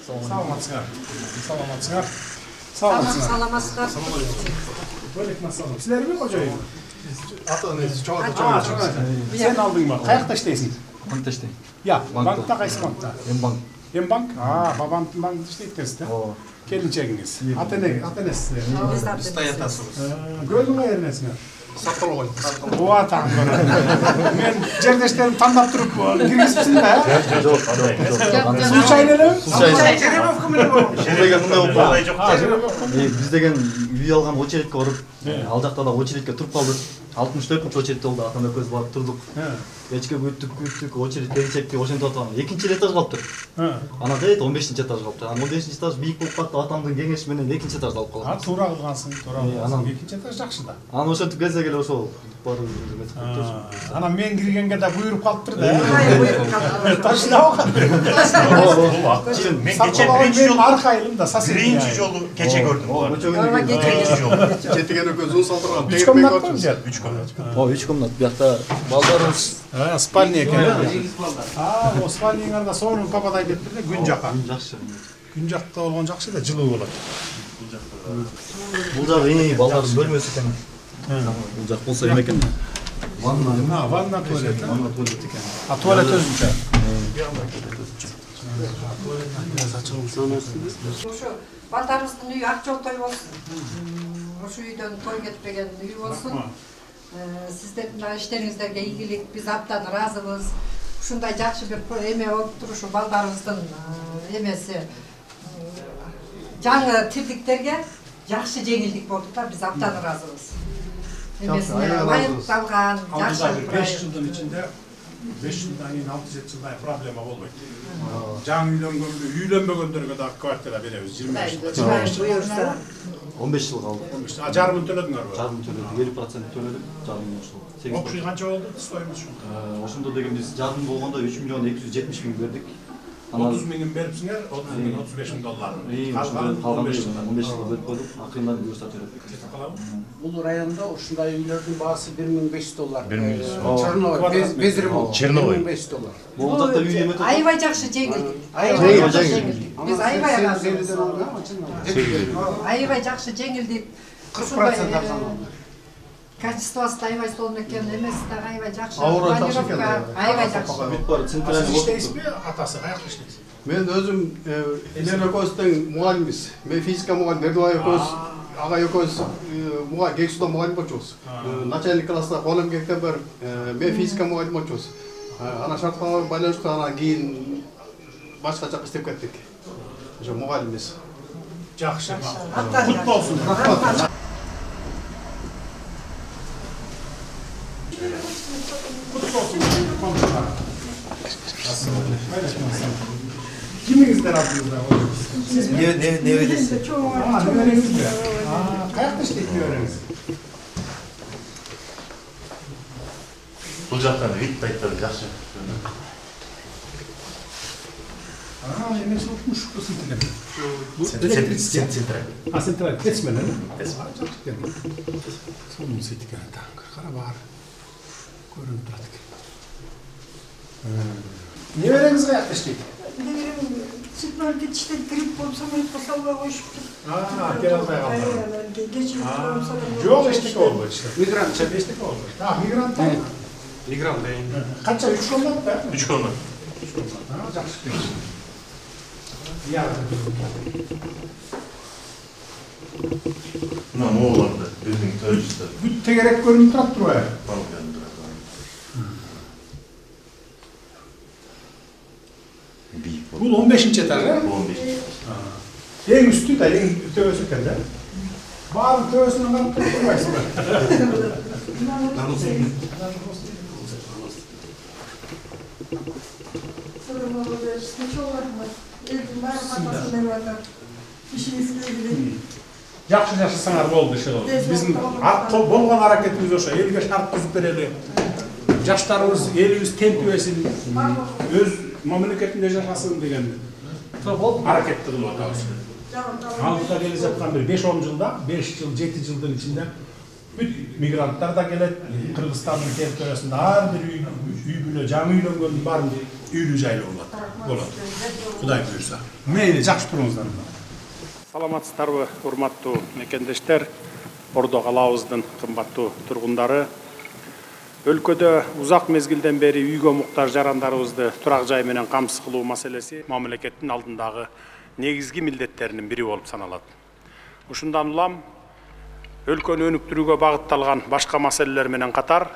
Саламатсыңар. Саламатсыңар. Саламатсыздар. Алейкум ассалам. Силерби кожоюн? Ата-энеси чоң Сен алдыңбы? Каякта иштейсиң? Банкта иштейм. Я, банкта кайсы банкта? М-банк. М-банк? Бабамдын банкында иштейт экенсиз да? Келинчегиңиз. Ата-энеси. Биз таятасыбыз. Көлдүн кайеринесиңер? Саттылгой. Ооба таң. Мен жердештерим тандап туруп киргизипсиң да? Суу чайын элеби? Жеребевка менен болот. Бул деген мындай болуп жок. биз деген үй алган очередке барып, ал жакта да очередке туруп калдык. 64-нчи очередте болду, атам экөөбүз барып турдук. Кечке күттүк, очередь беришекти, ошентип атам. 2-нчи этаж калыптыр. Анан дейт 15-нчи этаж калыптыр. Анан 15-нчи этаж бийик болуп калды, атамдын кеңеши менен 2-нчи этажды алып калдык. Туура кылгансың, туура кылгансың. 2-нчи этаж жакшы да. Анан ошентип келсек эле ошол барып Анан мен киргенге да буйруп калыптыр да. Таштап Мен кече биринчи жолу аркайылым да сосед. биринчи жолу кече көрдүм буларды. Биринчи жолу. Четиген экөөбүз ун салдырган. 3 комнат мı? 3 комнат. 3 комнат. Биякта балдарыбыз Спальня экен. О спальняңарда сонун пападай кетти да күн жака. жакшы. Күн жакта болгон жакшы да жылуу болот. Бул жак балдардын бөлмөсү экен. Бул жак болсо эме экен. Ванна туалет. Ванна туалет экен. Туалет өзүнчө. Ошо балдарыбыздын үйү ак жол той болсун. Ошо үйдөн той кетпеген үй болсун. Сиздердин иштериңиздерге ийгилик, биз абдан ыраазыбыз. Ушундай жакшы бир эме болуп турушу балдарыбыздын эмеси жаңы тилдиктерге жакшы жеңилдик болду да, биз абдан ыраазыбыз. Эмесине ылайыкталган жакшы 5 жылдын ичинде 5 жылдан кийин 6-7 жылдай проблема болбойт. Жаңы үйлөнбөгөндөргө да квартира беребиз 25 жылга. 15 жыл калды. Жарымын төлөдүңөрбү? Жарым төлөдүк, 50% төлөдүк, жарым ошол. Окуй канча болду? Стоимость ушунда. Ошондо деген биз жарым болгондо 3 миллион 270 миң бердик. 30 миңин берипсиңер, 30 миң 35 миң долларын. Калган 15 жылга бөлүп койдук, акырындан бюджет төлөдүк. Бул районда ушундай үйлөрдүн баасы $1500. 1500. Черновой, без ремонт. Черновой. $1500. Бул жакта үй эме аябай жакшы жеңилдик. Биз аябай аябай жакшы жеңилдик. 40% арзан. Качествосы аябай сонун экен, эмеси дагы аябай жакшы. Планировка аябай жакшы. бүт бар центральный İşteyizби? Atası, kayakta işteysiz? Мен өзүм Элен экөөбүздүн мугалимибиз. Мен физика мугалим Бердубай экөөбүз, ага экөөбүз мугалим Кеңсуда мугалим болчубуз. Начальник класста колум кектен бери мен физика мугалим болчубуз. Ана шартка байланыштуу анан кийин башка жакка иштеп кеттик. Ошо мугалимбиз. Жакшы. Кут болсун. Kimingizden aldınızda? Siz mi? Ne öylesi? Neveriniz mi? Kayakta işteyip öğreniz. Бул жактан вид тайттар жакшы. Emesi okumuş bu sintiler. Централь. Sentral. Kesmelen mi? Kesmelen. Sonun sintiler. Kara bağır. Görün duradık. Neveriniz kayakta işteyip? Sütmörde işte grip olsa mı pasallar hoştu. Genel bayağı. Geçim olsa da. Yok iştik oldu işte. Migrant. İştik oldu. Migrant mı? Migrant değil. Kaça? 3 konuda da? 3 комнат. 3 konuda. Жақсы. Yardım. Мына мооларды биздин төөчүсү. Бүт тегерек көрүнүп турат турбайбы? Бул 15-нчи этаж, э? 15. Эң үстү да, эң төбөсү экен да. Баарын төбөсүнөн карап турбайсызбы? Жакшы жашасаңар болду иши. Биздин болгон аракетибиз ошо. Элге шарт түзүп берели. Жаштарыбыз, элибиз тентибесин, өз мамлекетинде жашасын деген аракетти кылып атабыз. Алдыда келе жаткан бир 5-10 жылда, 5 жыл, 7 жылдын ичинде бүт мигранттар да келет. Кыргызстандын территориясында ар бир үй бүлө, жаңы үйлөнгөндүн баарын үйлүү жайлуу болот. болот. Кудай буйрса. Мейли, жакшы туруңуздар. Саламатсыздарбы, урматтуу мекендештер, Ордо калабыздын кымбаттуу тургундары. Өлкөдө узак мезгилден бери үйгө муктаж жарандарыбызды турак жай менен камсыз кылуу маселеси мамлекеттин алдындагы негизги милдеттеринин бири болуп саналат. Ушундан улам өлкөнү өнүктүрүүгө багытталган башка маселелер менен катар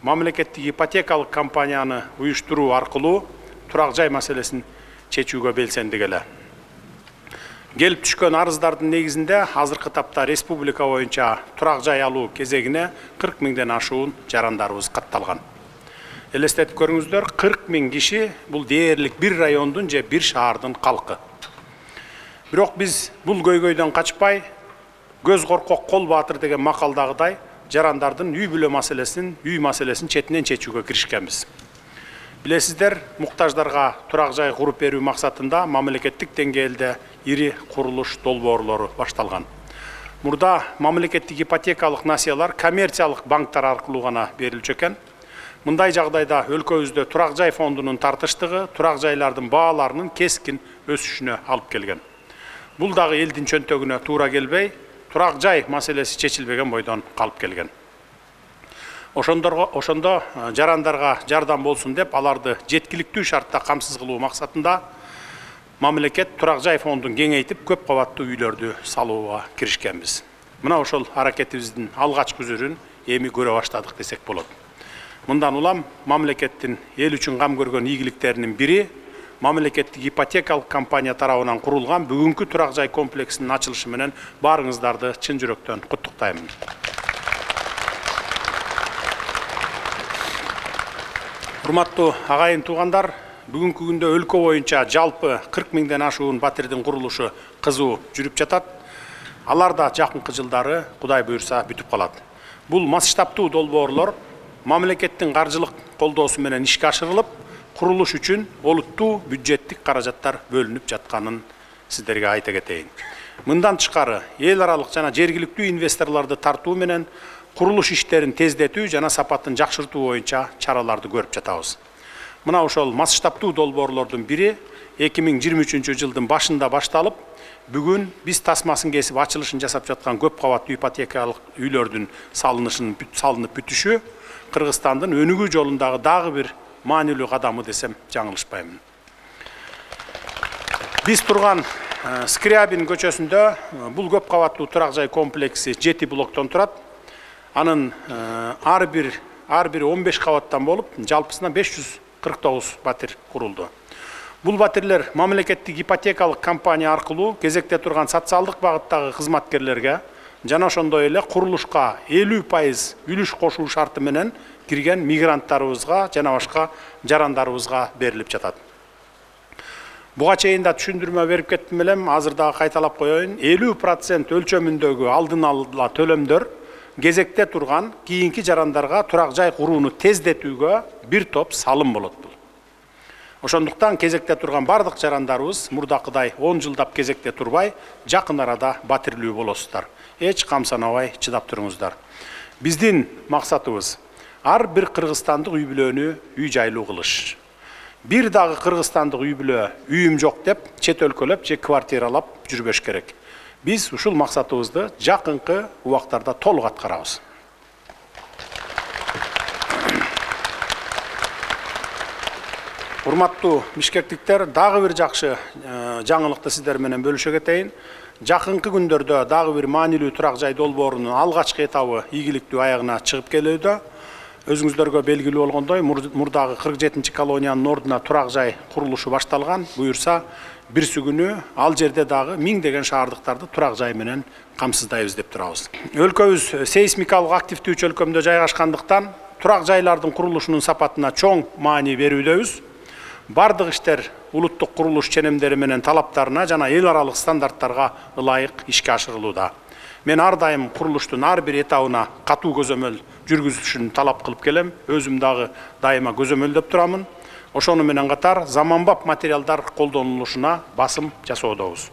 мамлекеттик ипотекалык компанияны уюштуруу аркылуу турак жай маселесин чечүүгө белсенди эле. Келип түшкөн арыздардын негизинде азыркы тапта республика боюнча турак жай алуу кезегине 40 миңден ашуун жарандарыбыз катталган. Элестетип көрүңүздөр, 40 миң киши бул дээрлик бир райондун же бир шаардын калкы. Бирок биз бул көйгөйдөн качпай, көз коркок кол баатыр деген макалдагыдай жарандардын үй бүлө маселесин, үй маселесин четинен чечүүгө киришкенбиз. Билесиздер, муктаждарга турак жай куруп берүү максатында мамлекеттик деңгээлде ири курулуш долбоорлору башталган. Мурда мамлекеттик ипотекалык насыялар коммерциялык банктар аркылуу гана берилчү экен. Мындай жагдайда өлкөбүздө турак жай фондунун тартыштыгы турак жайлардын бааларынын кескин өсүшүнө алып келген. Бул дагы элдин чөнтөгүнө туура келбей, турак жай маселеси чечилбеген бойдон калып келген. Ошондо жарандарга жардам болсун деп аларды жеткиликтүү шартта камсыз кылуу максатында мамлекет турак жай фондун кеңейтип көп кабаттуу үйлөрдү салууга киришкенбиз. Мына ошол аракетибиздин алгачкы үзүрүн эми көрө баштадык десек болот. Мындан улам мамлекеттин эл үчүн кам көргөн ийгиликтеринин бири мамлекеттик ипотекалык компания тарабынан курулган бүгүнкү турак жай комплексинин ачылышы менен баарыңыздарды чын жүрөктөн куттуктаймын. Урматтуу агайын туугандар, бүгүнкү күндө өлкө боюнча жалпы 40 миңден ашуун батирдин курулушу кызуу жүрүп жатат. Алар да жакынкы жылдары Кудай буйрса бүтүп калат. Бул масштабтуу долбоорлор мамлекеттин каржылык колдоосу менен ишке ашырылып, курулуш үчүн олуттуу бюджеттик каражаттар бөлүнүп жатканын сиздерге айта кетейин. Мындан тышкары эл аралык жана жергиликтүү инвесторлорду тартуу менен курулуш иштерин тездетүү жана сапатын жакшыртуу боюнча чараларды көрүп жатабыз. Мына ошол масштабтуу долбоорлордун бири 2023 жылдын башында башталып, бүгүн биз тасмасын кесип ачылышын жасап жаткан көп кабаттуу ипотекалык үйлөрдүн салынып бүтүшү Кыргызстандын өнүгүү жолундагы дагы бир маанилүү кадамы десем жаңылышпаймын. Биз турган Скрябин көчөсүндө бул көп кабаттуу турак жай комплекси 7 блоктон турат. Анын ар бири 15 кабаттан болуп, жалпысына 549 батир курулду. Бул батирлер мамлекеттик ипотекалык компания аркылуу кезекте турган социалдык багыттагы кызматкерлерге жана ошондой эле курулушка 50% үлүш кошуу шарты менен кирген мигранттарыбызга жана башка жарандарыбызга берилип жатат. Буга чейин да түшүндүрмө берип кеттим элем, азыр дагы кайталап коеюн. 50% өлчөмүндөгү алдын ала төлөмдөр кезекте турган кийинки жарандарга турак жай курууну тездетүүгө бир топ салым болот бул. Ошондуктан кезекте турган бардык жарандарыбыз мурдакыдай 10 жылдап кезекте турбай, жакын арада батирлүү болосуздар. Эч камсанабай чыдап туруңуздар. Биздин максатыбыз ар бир кыргызстандык үй бүлөнү үй жайлуу кылыш. Бир дагы кыргызстандык үй бүлө үйүм жок деп чет өлкөлөп же квартиралап жүрбөш керек. Биз ушул максатыбызды жакынкы убактарда толук аткарабыз. Урматтуу бишкектиктер, дагы бир жакшы жаңылыкты сиздер менен бөлүшө кетейин. Жакынкы күндөрдө дагы бир маанилүү турак жай долбоорунун алгачкы этабы ийгиликтүү аягына чыгып келүүдө. Өзүңүздөргө белгилүү болгондой, мурдагы 47-чи колониянын ордуна турак жай курулушу башталган. Буюрса, бирси күнү ал жерде дагы миңдеген шаардыктарды турак жай менен камсыздайбыз деп турабыз. Өлкөбүз сейсмикалык активдүү чөлкөмдө жайгашкандыктан турак жайлардын курулушунун сапатына чоң маани берүүдөбүз. Бардык иштер улуттук курулуш ченемдери менен талаптарына жана эл аралык стандарттарга ылайык ишке ашырылууда. Мен ар дайым курулуштун ар бир этабына катуу көзөмөл жүргүзүшүн талап кылып келем. Өзүм дагы дайыма көзөмөлдөп турамын. Ошону менен катар заманбап материалдар колдонулушуна басым жасоодобуз.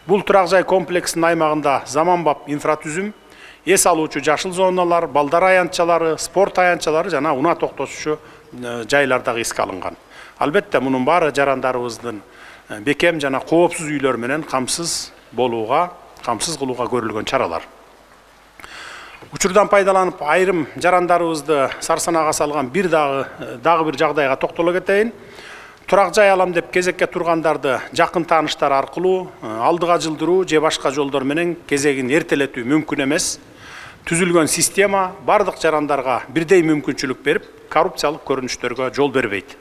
Бул турак жай комплексинин аймагында заманбап инфратүзүм, эс алуучу жашыл зоналар, балдар аянтчалары, спорт аянтчалары жана унаа токтотуучу жайлар дагы эске алынган. Албетте мунун баары жарандарыбыздын бекем жана коопсуз үйлөр менен камсыз кылууга көрүлгөн чаралар. Учурдан пайдаланып айрым жарандарыбызды сарсанага салган дагы бир жагдайга токтоло кетейин. Турак жай алам деп кезекке тургандарды жакын тааныштар аркылуу алдыга жылдыруу же башка жолдор менен кезегин эртелетүү мүмкүн эмес. Түзүлгөн система бардык жарандарга бирдей мүмкүнчүлүк берип, коррупциялык көрүнүштөргө жол бербейт.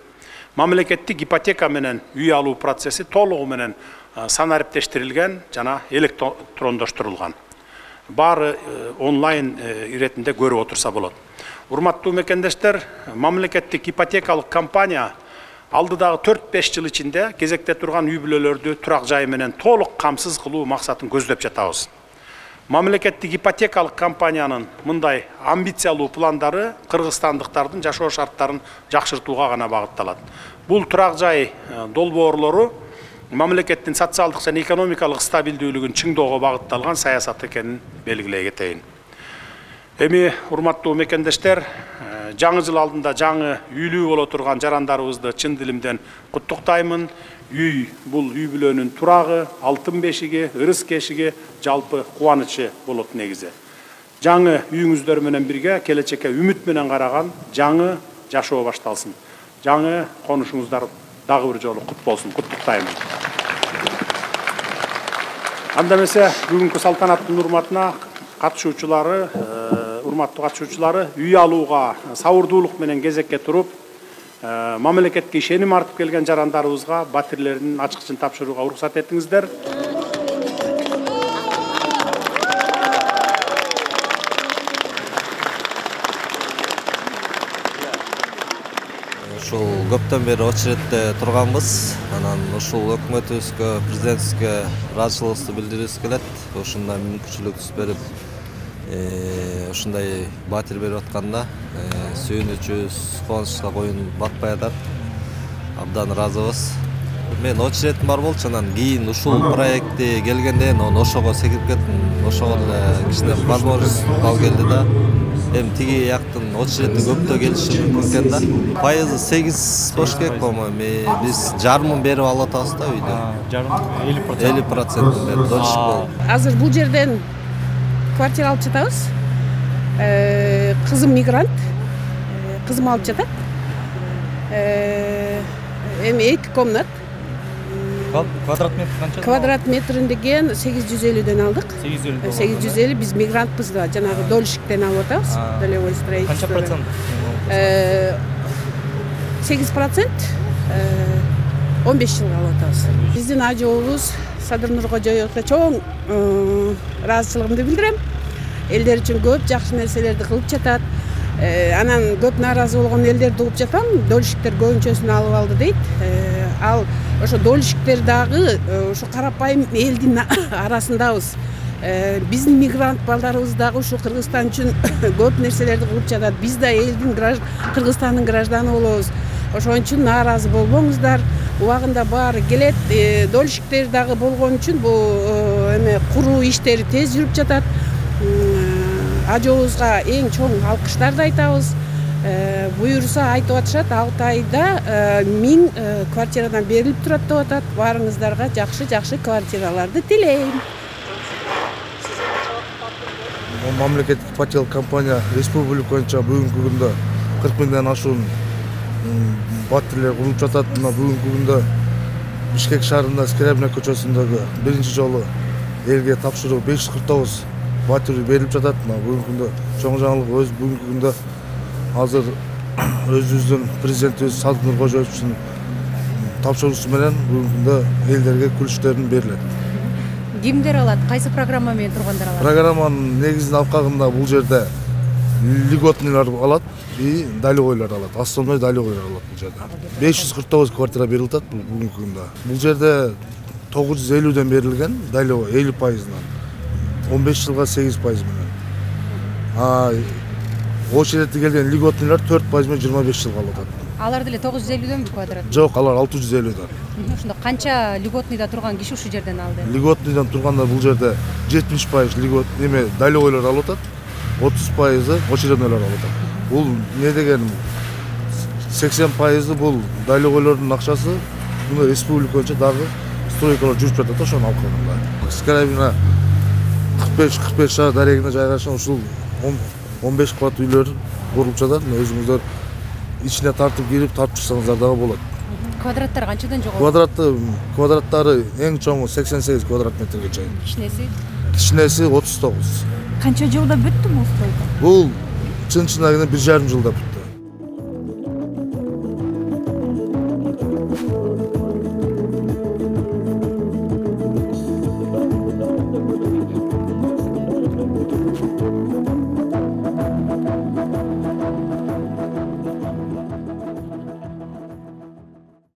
Мамлекеттик ипотека менен үй алуу процесси толугу менен санариптештирилген жана электрондоштурулган. Баары онлайн иретинде көрүп отурса болот. Урматтуу мекендештер, мамлекеттик ипотекалык компания алдыдагы 4-5 жыл ичинде кезекте турган үй бүлөлөрдү турак жай менен толук камсыз кылуу максатын көздөп жатабыз. Мамлекеттик ипотекалык компаниянын мындай амбициялуу пландары кыргызстандыктардын жашоо шарттарын жакшыртууга гана багытталат. Бул турак жай долбоорлору мамлекеттин социалдык жана экономикалык стабилдүүлүгүн чыңдоого багытталган саясат экенин белгилей кетейин. Эми урматтуу мекендештер, жаңы жыл алдында жаңы үйлүү боло турган жарандарыбызды чын дилимден куттуктаймын. Үй бул үй бүлөнүн турагы, алтын бешиги, ырыс кешиги, жалпы кубанычы болот негизи. Жаңы үйүңүздөр менен бирге келечекке үмүт менен караган жаңы жашоо башталсын. Жаңы конушуңуздар дагы бир жолу кут болсун, куттуктаймын. Анда эмесе бүгүнкү салтанаттын урматтуу катышуучулары үй алууга сабырдуулук менен кезекке туруп, мамлекетке ишеним артып келген жарандарыбызга батирлердин ачкычын тапшырууга уруксат этиңиздер. Ушул көптөн бери очередте турганбыз. Анан ушул өкмөтүбүзгө, президентибизге ыраазычылыгыбызды билдирибиз келет. Ушундай мүмкүнчүлүк берип, ушундай батир берип атканда сүйүнүчүбүз, кубанычка коюн батпай атат. Абдан ыраазыбыз. Мен очередим бар болчу, анан кийин ушул проекти келгенде ошого секирип кеттим. Ошого эле кичине возможность алып келди да. Эми тиги жактын очереди көптө келиши мүмкүн экен да. Пайызы 8 болуш керек, по-моему. Биз жарымын берип алып атабыз да үйдө. Жарым 50% берип долшик болуп. Азыр бул жерден квартира алып жатабыз. Кызым мигрант. Кызым алып жатат. Эми 2 комнат. Квадрат метр канча? Квадрат метрин деген 850ден алдык. 850 биз мигрантпыз да, жанагы долшиктен алып атабыз. Долевой строительство. Канча процент? 8%. 15 жылга алып атабыз. Биздин ажообуз Садыр Нуркожоевго чоң ыраазычылыгымды билдирем. Элдер үчүн көп жакшы нерселерди кылып жатат. Анан көп нааразы болгон элдерди угуп жатам. Долшиктер көбүнчөсүн алып алды дейт. Ал ошо долшиктер дагы ошо карапайым элдин арасындабыз. Биздин мигрант балдарыбыз дагы ушу Кыргызстан үчүн көп нерселерди кылып жатат. Биз да элдин Кыргызстандын гражданы болобуз. Ошон үчүн нааразы болбоңуздар. Убагында баары келет. Долшиктер дагы болгон үчүн бул эме куруу иштери тез жүрүп жатат. Ажообузга эң чоң алкыштарды айтабыз. Буюрса айтып атышат, 6 айда 1000 квартирадан берилип турат деп атат. Баарыңыздарга жакшы квартираларды тилейм. Мамлекеттик ипотекалык компания республика боюнча бүгүнкү күндө 40 миңден ашуун батирлер куруп жатат. Бүгүнкү күндө Бишкек шаарында Скрябина көчөсүндөгү биринчи жолу элге тапшыруу 549 батир берилип жатат. Бүгүнкү күндө чоң жаңылык бүгүнкү күндө азыр өзүбүздүн президентибиз Садыр Нуркожоевичтин тапшыруусу менен бүгүнкү күндө элдерге күлүштөрүн берилет. Кимдер алат? Кайсы программа менен тургандар алат? Программанын негизин алкагында бул жерде льготныйлар алат и долевойлар алат. Основной долевойлар алат бул жерде. 549 квартира берилип атат бүгүнкү күндө. Бул жерде 950ден берилген долевой 50%. 15 жылга 8% менен. Очередти келген льготныйлар 4% менен 25 жылга алып атат. Алар деле 950дөнбү квадрат? Жок, алар 650дөн. Ошондо канча льготныйда турган киши ушул жерден алды? Льготныйдан турганда бул жерде 70% льгот неме долевойлор алып атат, 30% очереднойлор алып атат. Бул не деген 80% бул далекойлордун акчасы. Мына республика боюнча дагы стройкалар жүрүп жатат, ошону алып койгондар. Скорабина 45 шаар дарегине жайгашкан ушул 15 кабат үйлөр курулуп жатат. Өзүңүздөр ичине тартып кирип тартып турсаңыздар дагы болот. Квадраттар канчадан жогору? Квадраттары эң чоңу 88 квадрат метрге чейин. Кичинеси 39. Канча жылда бүттү бул стройка? Бул чын-чынагына 1,5 жылда бүттү.